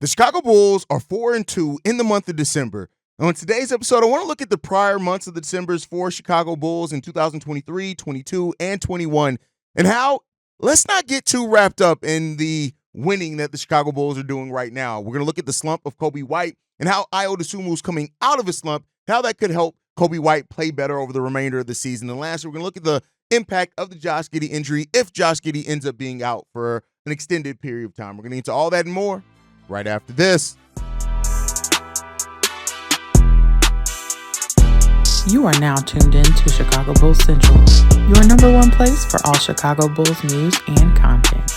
The Chicago Bulls are 4-2 in the month of December. On today's episode, I want to look at the prior months of the Decembers for Chicago Bulls in 2023, 22, and 21, and how let's not get too wrapped up in the winning that the Chicago Bulls are doing right now. We're going to look at the slump of Coby White and how Ayo Dosunmu is coming out of a slump, how that could help Coby White play better over the remainder of the season. And lastly, we're going to look at the impact of the Josh Giddey injury if Josh Giddey ends up being out for an extended period of time. We're going to get into all that and more right after this. You are now tuned in to Chicago Bulls Central, your number one place for all Chicago Bulls news and content.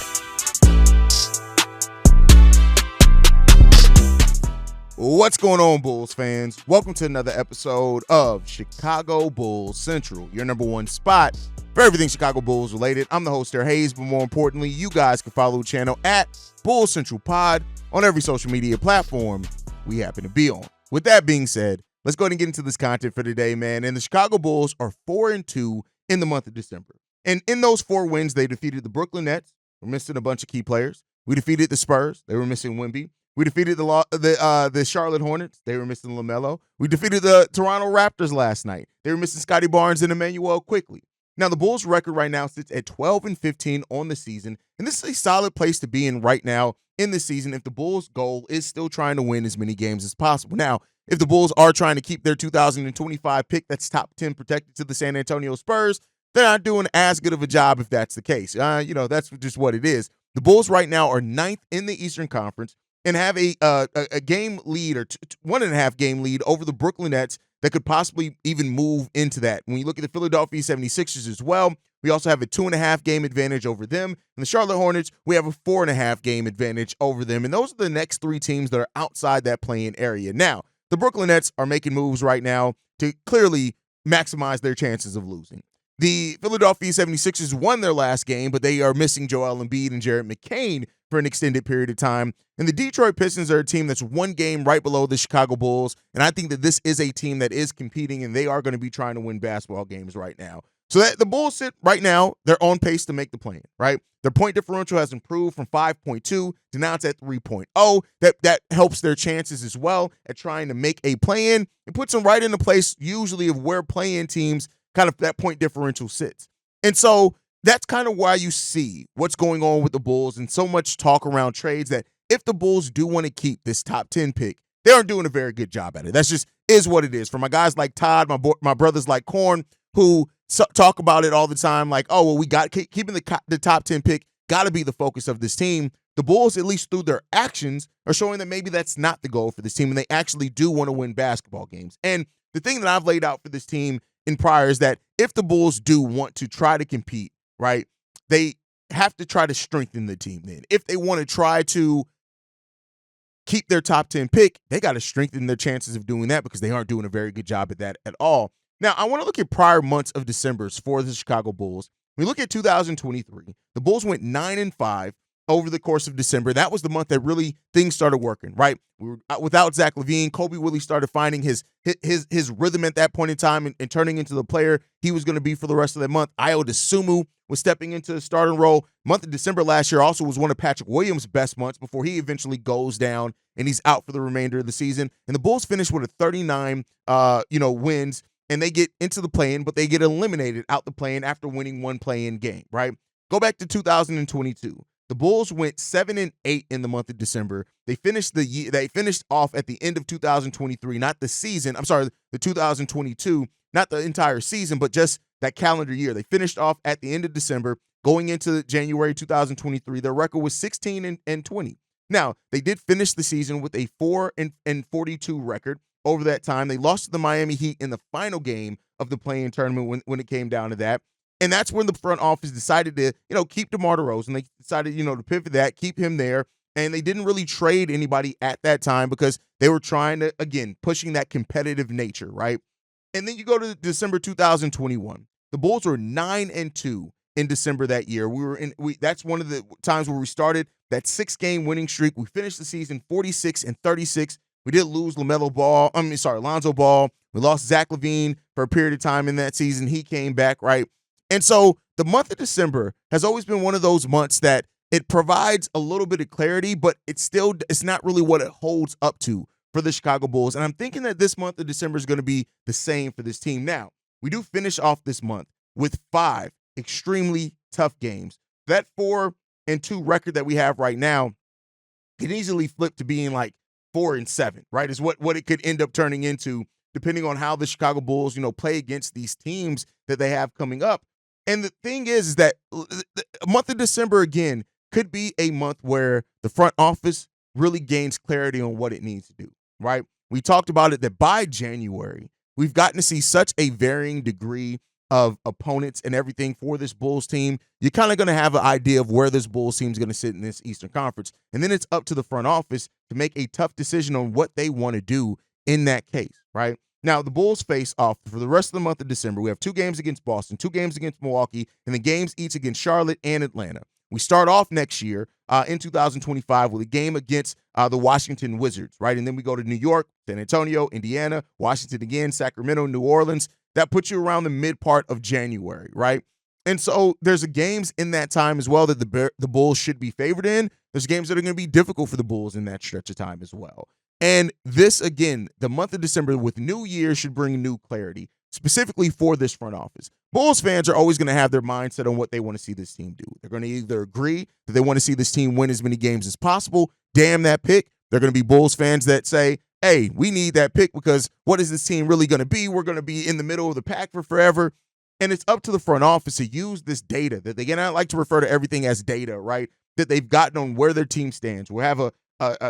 What's going on, Bulls fans? Welcome to another episode of Chicago Bulls Central, your number one spot for everything Chicago Bulls related. I'm the host there, Haize, but more importantly, you guys can follow the channel at Bulls Central Pod on every social media platform we happen to be on. With that being said, let's go ahead and get into this content for today, man. And the Chicago Bulls are 4-2 in the month of December. And in those 4 wins, they defeated the Brooklyn Nets. We're missing a bunch of key players. We defeated the Spurs. They were missing Wemby. We defeated the Charlotte Hornets. They were missing LaMelo. We defeated the Toronto Raptors last night. They were missing Scotty Barnes and Emmanuel Quickly. Now, the Bulls' record right now sits at 12-15 on the season, and this is a solid place to be in right now in the season if the Bulls' goal is still trying to win as many games as possible. Now, if the Bulls are trying to keep their 2025 pick that's top 10 protected to the San Antonio Spurs, they're not doing as good of a job if that's the case. That's just what it is. The Bulls right now are 9th in the Eastern Conference and have a game lead or 1.5 game lead over the Brooklyn Nets that could possibly even move into that. When you look at the Philadelphia 76ers as well, we also have a 2.5 game advantage over them. And the Charlotte Hornets, we have a 4.5 game advantage over them. And those are the next 3 teams that are outside that play-in area. Now, the Brooklyn Nets are making moves right now to clearly maximize their chances of losing. The Philadelphia 76ers won their last game, but they are missing Joel Embiid and Jared McCain for an extended period of time. And the Detroit Pistons are a team that's 1 game right below the Chicago Bulls. And I think that this is a team that is competing, and they are going to be trying to win basketball games right now. So that the Bulls sit right now, they're on pace to make the play-in, right? Their point differential has improved from 5.2 to now it's at 3.0. That helps their chances as well at trying to make a play-in. It puts them right in the place usually of where play-in teams kind of that point differential sits. And so that's kind of why you see what's going on with the Bulls and so much talk around trades that if the Bulls do want to keep this top 10 pick, they aren't doing a very good job at it. That's just is what it is. For my guys like Todd, my brothers like Korn, who talk about it all the time, like, oh, well, we got keeping the top 10 pick got to be the focus of this team. The Bulls, at least through their actions, are showing that maybe that's not the goal for this team, and they actually do want to win basketball games. And the thing that I've laid out for this team in prior is that if the Bulls do want to try to compete, right, they have to try to strengthen the team then. If they want to try to keep their top 10 pick, they got to strengthen their chances of doing that because they aren't doing a very good job at that at all. Now, I want to look at prior months of Decembers for the Chicago Bulls. We look at 2023. The Bulls went 9-5 over the course of December. That was the month that really things started working, right? We were without Zach LaVine. Coby really started finding his rhythm at that point in time and turning into the player he was going to be for the rest of that month. Ayo Dosunmu was stepping into the starting role. Month of December last year also was one of Patrick Williams' best months before he eventually goes down and he's out for the remainder of the season. And the Bulls finished with a 39 wins, and they get into the play-in, but they get eliminated out the play-in after winning 1 play-in game, right? Go back to 2022. The Bulls went 7-8 in the month of December. They finished the year. They finished off at the end of 2023, not the season. I'm sorry, the 2022, not the entire season, but just that calendar year. They finished off at the end of December, going into January 2023. Their record was 16-20. Now, they did finish the season with a 4-42 record. Over that time, they lost to the Miami Heat in the final game of the play-in tournament when it came down to that. And that's when the front office decided to, keep DeMar DeRozan. They decided, to pivot that, keep him there. And they didn't really trade anybody at that time because they were trying to, again, pushing that competitive nature, right? And then you go to December 2021. The Bulls were 9-2 in December that year. That's one of the times where we started that 6-game winning streak. We finished the season 46-36. We did lose Lonzo Ball. We lost Zach LaVine for a period of time in that season. He came back, right? And so the month of December has always been one of those months that it provides a little bit of clarity, but it's not really what it holds up to for the Chicago Bulls. And I'm thinking that this month of December is going to be the same for this team. Now, we do finish off this month with 5 extremely tough games. That 4-2 record that we have right now can easily flip to being like 4-7, right? Is what it could end up turning into, depending on how the Chicago Bulls, play against these teams that they have coming up. And the thing is that the month of December, again, could be a month where the front office really gains clarity on what it needs to do, right? We talked about it that by January, we've gotten to see such a varying degree of opponents and everything for this Bulls team. You're kind of going to have an idea of where this Bulls team is going to sit in this Eastern Conference. And then it's up to the front office to make a tough decision on what they want to do in that case, right? Now, the Bulls face off for the rest of the month of December. We have 2 games against Boston, 2 games against Milwaukee, and the games each against Charlotte and Atlanta. We start off next year in 2025 with a game against the Washington Wizards, right? And then we go to New York, San Antonio, Indiana, Washington again, Sacramento, New Orleans. That puts you around the mid part of January, right? And so there's games in that time as well that the Bulls should be favored in. There's games that are going to be difficult for the Bulls in that stretch of time as well. And this, again, the month of December with New Year should bring new clarity, specifically for this front office. Bulls fans are always going to have their mindset on what they want to see this team do. They're going to either agree that they want to see this team win as many games as possible, damn that pick. They're going to be Bulls fans that say, hey, we need that pick because what is this team really going to be? We're going to be in the middle of the pack for forever. And it's up to the front office to use this data that they I like to refer to everything as data, right? That they've gotten on where their team stands. We'll have a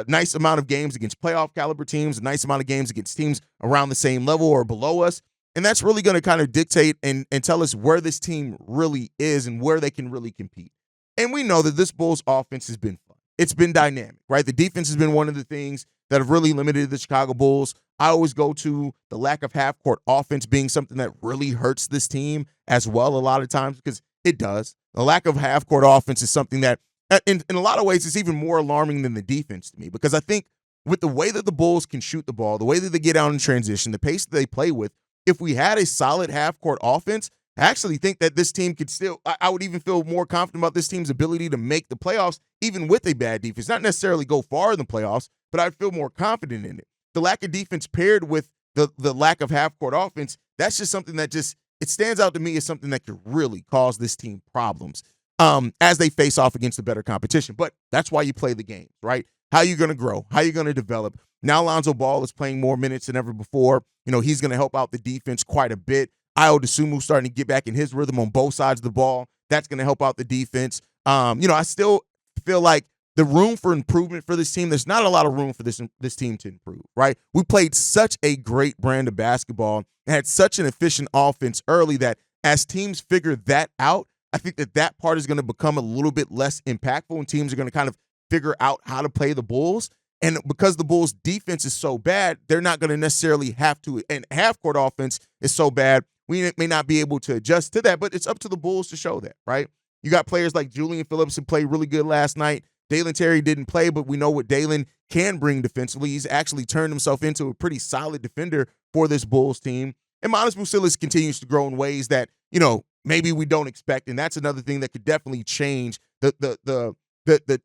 nice amount of games against playoff caliber teams, a nice amount of games against teams around the same level or below us. And that's really going to kind of dictate and tell us where this team really is and where they can really compete. And we know that this Bulls offense has been fun. It's been dynamic, right? The defense has been one of the things that have really limited the Chicago Bulls. I always go to the lack of half-court offense being something that really hurts this team as well a lot of times, because it does. The lack of half-court offense is something that, in a lot of ways, is even more alarming than the defense to me, because I think with the way that the Bulls can shoot the ball, the way that they get out in transition, the pace that they play with, if we had a solid half-court offense, I actually think that this team could still – I would even feel more confident about this team's ability to make the playoffs even with a bad defense. Not necessarily go far in the playoffs, but I'd feel more confident in it. The lack of defense paired with the lack of half-court offense, that's just something that it stands out to me as something that could really cause this team problems as they face off against the better competition. But that's why you play the games, right? How are you going to grow? How are you going to develop? Now Lonzo Ball is playing more minutes than ever before. He's going to help out the defense quite a bit. Ayo Dosunmu starting to get back in his rhythm on both sides of the ball. That's going to help out the defense. I still feel like the room for improvement for this team, there's not a lot of room for this team to improve, right? We played such a great brand of basketball and had such an efficient offense early that as teams figure that out, I think that part is going to become a little bit less impactful, and teams are going to kind of figure out how to play the Bulls. And because the Bulls' defense is so bad, they're not going to necessarily have to. And half-court offense is so bad, we may not be able to adjust to that, but it's up to the Bulls to show that, right? You got players like Julian Phillips who played really good last night. Dalen Terry didn't play, but we know what Dalen can bring defensively. He's actually turned himself into a pretty solid defender for this Bulls team. And Manas Busilis continues to grow in ways that, maybe we don't expect. And that's another thing that could definitely change the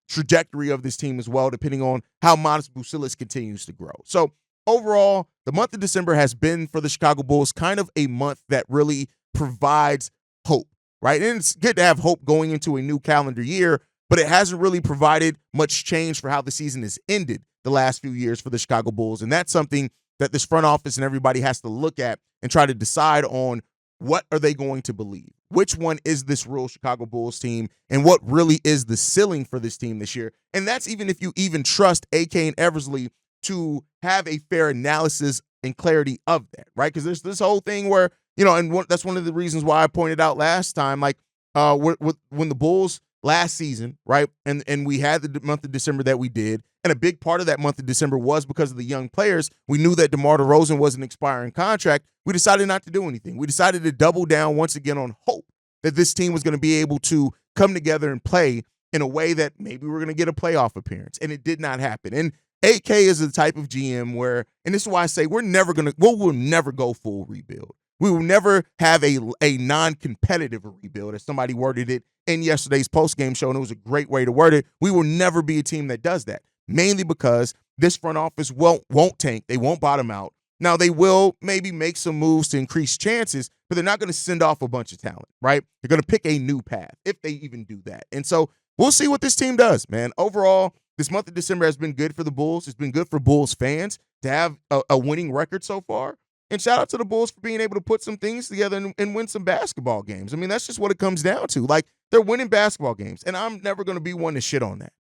trajectory of this team as well, depending on how Manas Busilis continues to grow. So overall, the month of December has been for the Chicago Bulls kind of a month that really provides hope, right? And it's good to have hope going into a new calendar year, but it hasn't really provided much change for how the season has ended the last few years for the Chicago Bulls. And that's something that this front office and everybody has to look at and try to decide on. What are they going to believe? Which one is this real Chicago Bulls team, and what really is the ceiling for this team this year? And that's even if you even trust AK and Eversley to have a fair analysis and clarity of that, right? Because there's this whole thing where, that's one of the reasons why I pointed out last time, like when the Bulls last season, right, and we had the month of December that we did, and a big part of that month of December was because of the young players. We knew that DeMar DeRozan was an expiring contract. We decided not to do anything. We decided to double down once again on hope that this team was going to be able to come together and play in a way that maybe we're going to get a playoff appearance, and it did not happen. And AK is the type of GM where, and this is why I say we'll never go full rebuild. We will never have a non-competitive rebuild, as somebody worded it in yesterday's post-game show, and it was a great way to word it. We will never be a team that does that, mainly because this front office won't tank. They won't bottom out. Now, they will maybe make some moves to increase chances, but they're not going to send off a bunch of talent, right? They're going to pick a new path, if they even do that. And so we'll see what this team does, man. Overall, this month of December has been good for the Bulls. It's been good for Bulls fans to have a winning record so far. And shout out to the Bulls for being able to put some things together and win some basketball games. I mean, that's just what it comes down to. Like, they're winning basketball games, and I'm never going to be one to shit on that.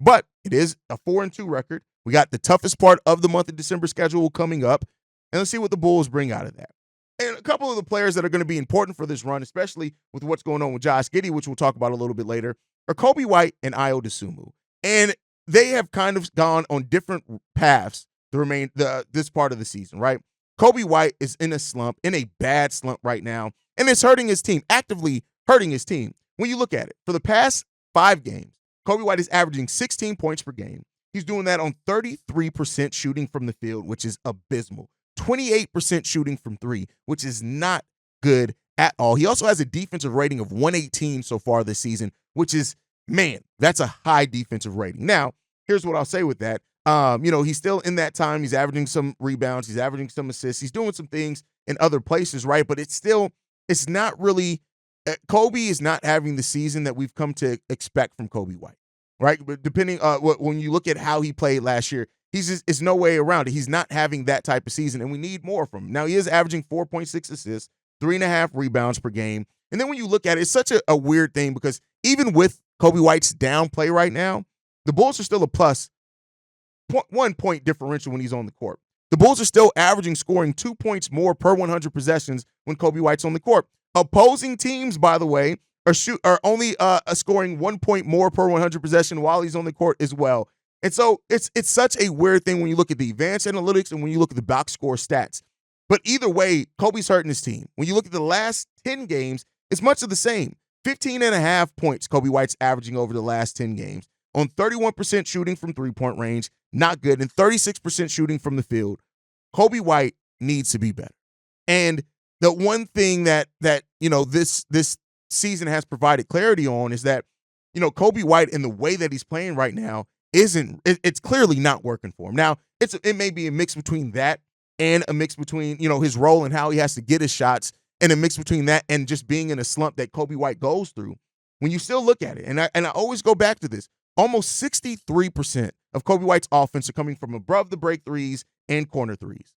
But it is a 4-2 record. We got the toughest part of the month of December schedule coming up, and let's see what the Bulls bring out of that. And a couple of the players that are going to be important for this run, especially with what's going on with Josh Giddey, which we'll talk about a little bit later, are Coby White and Ayo Dosunmu. And they have kind of gone on different paths to remain this part of the season, right? Coby White is in a slump, in a bad slump right now, and it's hurting his team, actively hurting his team. When you look at it, for the past 5 games, Coby White is averaging 16 points per game. He's doing that on 33% shooting from the field, which is abysmal. 28% shooting from 3, which is not good at all. He also has a defensive rating of 118 so far this season, which is, man, that's a high defensive rating. Now, here's what I'll say with that. He's still in that time. He's averaging some rebounds. He's averaging some assists. He's doing some things in other places, right? But it's not really Coby is not having the season that we've come to expect from Coby White, right? But depending when you look at how he played last year, it's no way around it. He's not having that type of season, and we need more from him. Now, he is averaging 4.6 assists, 3.5 rebounds per game. And then when you look at it, it's such a weird thing because even with Coby White's down play right now, the Bulls are still a plus 1 point differential when he's on the court. The Bulls are still averaging scoring 2 points more per 100 possessions when Coby White's on the court. Opposing teams, by the way, are only scoring 1 point more per 100 possession while he's on the court as well. And so it's such a weird thing when you look at the advanced analytics and when you look at the box score stats. But either way, Coby's hurting his team. When you look at the last 10 games, it's much of the same. 15.5 points Coby White's averaging over the last 10 games on 31% shooting from three-point range, not good, and 36% shooting from the field. Coby White needs to be better. And the one thing that this season has provided clarity on is that, Coby White in the way that he's playing right now it's clearly not working for him. Now, it may be a mix between that and a mix between, his role and how he has to get his shots, and a mix between that and just being in a slump that Coby White goes through. When you still look at it, and I always go back to this, almost 63% of Coby White's offense are coming from above the break threes and corner threes.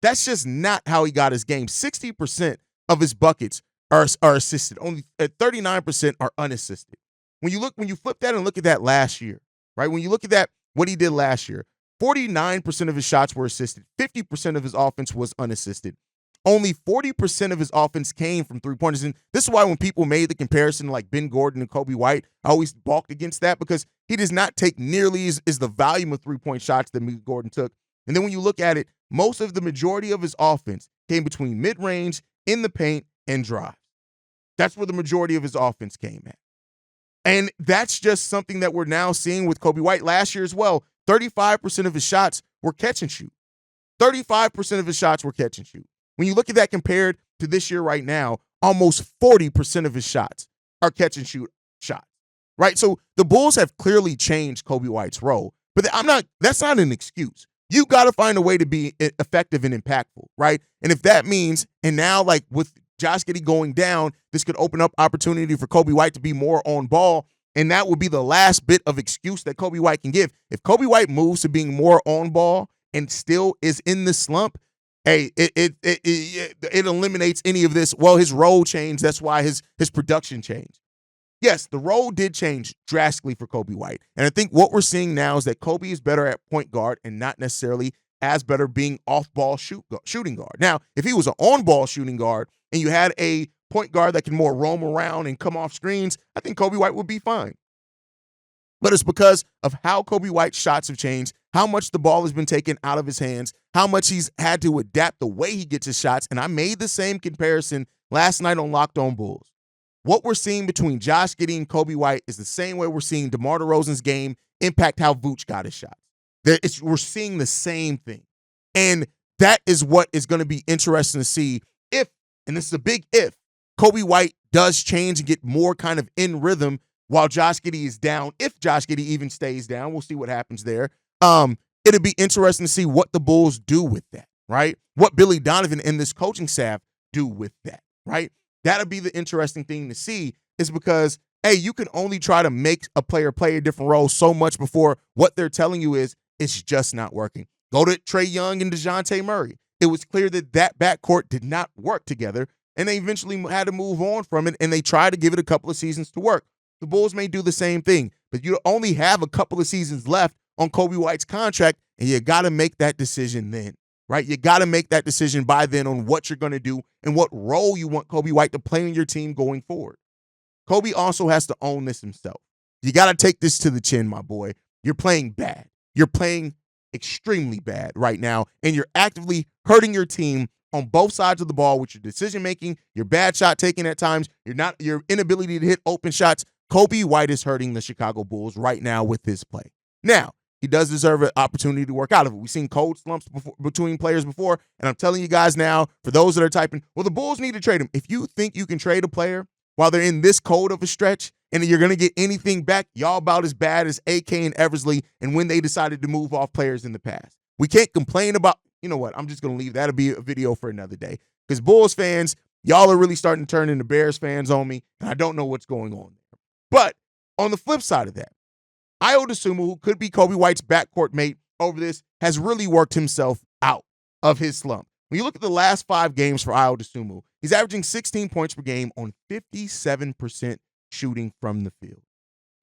That's just not how he got his game. 60% of his buckets are assisted. Only 39% are unassisted. When you flip that and look at that last year, right? When you look at that, what he did last year, 49% of his shots were assisted. 50% of his offense was unassisted. Only 40% of his offense came from three-pointers. And this is why when people made the comparison like Ben Gordon and Coby White, I always balked against that because he does not take nearly as the volume of three-point shots that Ben Gordon took. And then when you look at it, most of the majority of his offense came between mid-range, in the paint, and drives. That's where the majority of his offense came at. And that's just something that we're now seeing with Coby White. Last year as well, 35% of his shots were catch and shoot. 35% of his shots were catch and shoot. When you look at that compared to this year right now, almost 40% of his shots are catch and shoot shots, right? So the Bulls have clearly changed Coby White's role, but that's not an excuse. You got to find a way to be effective and impactful, right? And if that means, and now like with Josh Giddey going down, this could open up opportunity for Coby White to be more on ball, and that would be the last bit of excuse that Coby White can give. If Coby White moves to being more on ball and still is in the slump, hey, it eliminates any of this. Well, his role changed. That's why his production changed. Yes, the role did change drastically for Coby White. And I think what we're seeing now is that Coby is better at point guard and not necessarily as better being off-ball shooting guard. Now, if he was an on-ball shooting guard and you had a point guard that can more roam around and come off screens, I think Coby White would be fine. But it's because of how Coby White's shots have changed, how much the ball has been taken out of his hands, how much he's had to adapt the way he gets his shots. And I made the same comparison last night on Locked On Bulls. What we're seeing between Josh Giddey and Coby White is the same way we're seeing DeMar DeRozan's game impact how Vooch got his shots. We're seeing the same thing. And that is what is going to be interesting to see and this is a big if, Coby White does change and get more kind of in rhythm while Josh Giddey is down. If Josh Giddey even stays down, we'll see what happens there. It'll be interesting to see what the Bulls do with that, right? What Billy Donovan and this coaching staff do with that, right? That'll be the interesting thing to see, is because, hey, you can only try to make a player play a different role so much before what they're telling you is it's just not working. Go to Trae Young and DeJounte Murray. It was clear that that backcourt did not work together, and they eventually had to move on from it, and they tried to give it a couple of seasons to work. The Bulls may do the same thing, but you only have a couple of seasons left on Coby White's contract, and you got to make that decision then, right? You got to make that decision by then on what you're going to do and what role you want Coby White to play on your team going forward. Coby also has to own this himself. You got to take this to the chin, my boy. You're playing bad. You're playing extremely bad right now, and you're actively hurting your team on both sides of the ball with your decision-making, your bad shot taking at times, your inability to hit open shots. Coby White is hurting the Chicago Bulls right now with his play. Now, he does deserve an opportunity to work out of it. We've seen cold slumps between players before, and I'm telling you guys now, for those that are typing, well, the Bulls need to trade him. If you think you can trade a player while they're in this cold of a stretch and you're going to get anything back, y'all about as bad as AK and Eversley and when they decided to move off players in the past. We can't complain about, you know what, I'm just going to leave. That'll be a video for another day. Because Bulls fans, y'all are really starting to turn into Bears fans on me, and I don't know what's going on there. But on the flip side of that, Ayo Dosunmu, who could be Coby White's backcourt mate over this, has really worked himself out of his slump. When you look at the last 5 games for Ayo Dosunmu, he's averaging 16 points per game on 57% shooting from the field.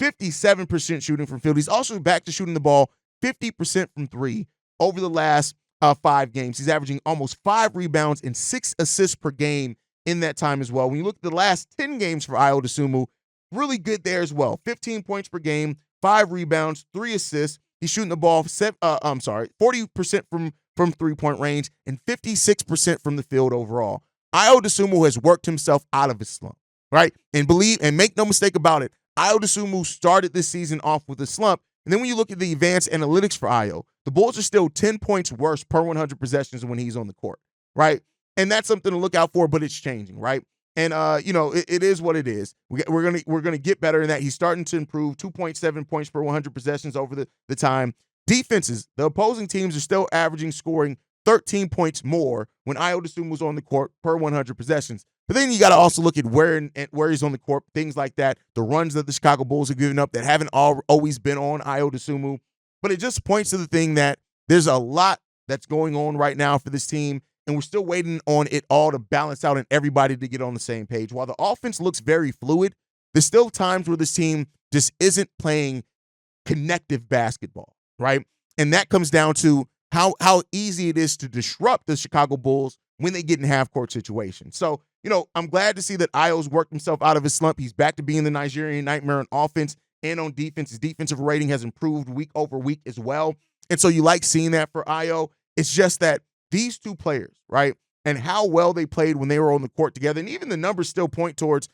57% shooting from field. He's also back to shooting the ball 50% from 3 over the last 5 games. He's averaging almost 5 rebounds and 6 assists per game in that time as well. When you look at the last 10 games for Ayo Dosunmu, really good there as well. 15 points per game, 5 rebounds, 3 assists. He's shooting the ball 40% from three-point range and 56% from the field overall. Ayo Dosunmu has worked himself out of his slump, right? And make no mistake about it, Ayo Dosunmu started this season off with a slump. And then when you look at the advanced analytics for Ayo, the Bulls are still 10 points worse per 100 possessions when he's on the court, right? And that's something to look out for, but it's changing, right? And it is what it is. We're gonna get better in that. He's starting to improve. 2.7 points per 100 possessions over the time. Defenses, the opposing teams are still scoring 13 points more when Ayo Dosunmu was on the court per 100 possessions. But then you got to also look at where he's on the court, things like that, the runs that the Chicago Bulls have given up that haven't always been on Ayo Dosunmu. But it just points to the thing that there's a lot that's going on right now for this team, and we're still waiting on it all to balance out and everybody to get on the same page. While the offense looks very fluid, there's still times where this team just isn't playing connective basketball, right? And that comes down to how easy it is to disrupt the Chicago Bulls when they get in half-court situations. So, I'm glad to see that Ayo's worked himself out of his slump. He's back to being the Nigerian Nightmare on offense and on defense. His defensive rating has improved week over week as well. And so you like seeing that for Ayo. It's just that these two players, right, and how well they played when they were on the court together, and even the numbers still point towards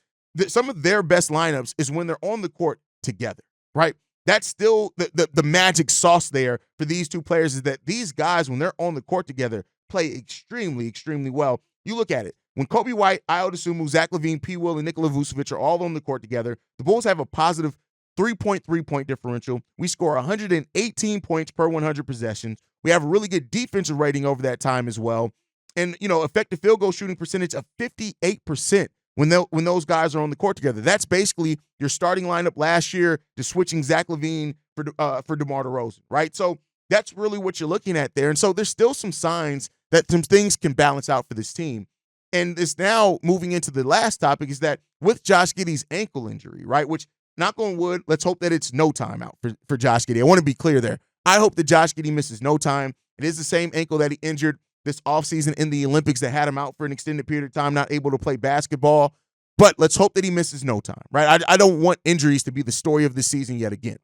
some of their best lineups is when they're on the court together, right? That's still the magic sauce there for these two players, is that these guys, when they're on the court together, play extremely, extremely well. You look at it. When Coby White, Ayo Dosunmu, Zach LaVine, P. Will, and Nikola Vucevic are all on the court together, the Bulls have a positive 3.3-point differential. We score 118 points per 100 possessions. We have a really good defensive rating over that time as well. And, effective field goal shooting percentage of 58% when those guys are on the court together. That's basically your starting lineup last year, just switching Zach LaVine for DeMar DeRozan, right? So that's really what you're looking at there. And so there's still some signs that some things can balance out for this team. And it's now moving into the last topic, is that with Josh Giddey's ankle injury, right, which, knock on wood, let's hope that it's no time out for Josh Giddey. I want to be clear there. I hope that Josh Giddey misses no time. It is the same ankle that he injured this offseason in the Olympics that had him out for an extended period of time, not able to play basketball. But let's hope that he misses no time, right? I don't want injuries to be the story of this season yet again.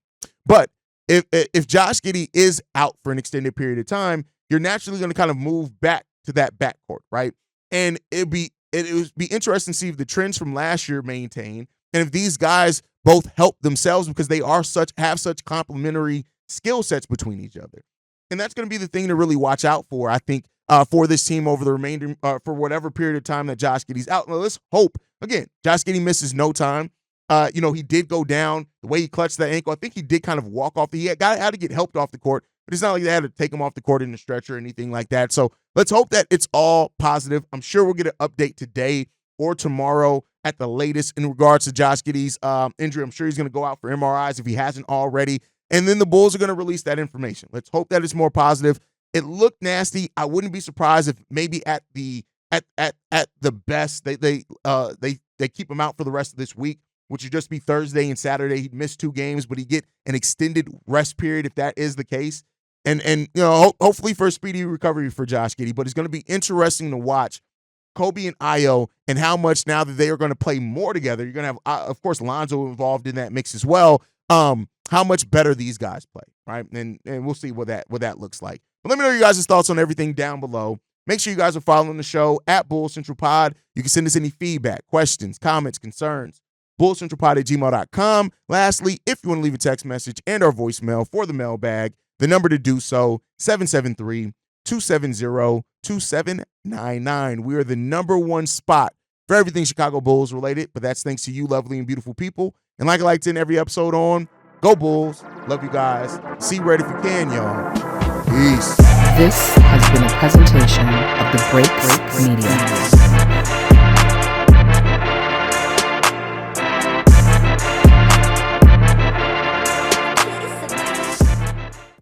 But if Josh Giddey is out for an extended period of time, you're naturally going to kind of move back to that backcourt, right? And it would be interesting to see if the trends from last year maintain, and if these guys both help themselves, because they have such complementary skill sets between each other. And that's going to be the thing to really watch out for, I think, for this team over the remainder for whatever period of time that Josh Giddey's out. Now, let's hope, again, Josh Giddey misses no time. He did go down. The way he clutched that ankle, I think he did kind of walk off. He had to get helped off the court, but it's not like they had to take him off the court in the stretcher or anything like that. So let's hope that it's all positive. I'm sure we'll get an update today or tomorrow at the latest in regards to Josh Giddey's injury. I'm sure he's going to go out for MRIs if he hasn't already. And then the Bulls are going to release that information. Let's hope that it's more positive. It looked nasty. I wouldn't be surprised if maybe at the best they keep him out for the rest of this week, which would just be Thursday and Saturday. He'd miss 2 games, but he'd get an extended rest period if that is the case. And hopefully for a speedy recovery for Josh Giddey. But it's going to be interesting to watch Coby and Ayo and how much now that they are going to play more together. You're going to have, of course, Lonzo involved in that mix as well. How much better these guys play, right? And we'll see what that looks like. But let me know your guys' thoughts on everything down below. Make sure you guys are following the show at Bull Central Pod. You can send us any feedback, questions, comments, concerns. bullcentralpod@gmail.com. Lastly, if you want to leave a text message and our voicemail for the mailbag, the number to do so, 773-270-2799. We are the #1 spot for everything Chicago Bulls related, but that's thanks to you lovely and beautiful people. And like I like to end every episode on, go Bulls. Love you guys. See red if you can, y'all. Peace. This has been a presentation of the Break Media.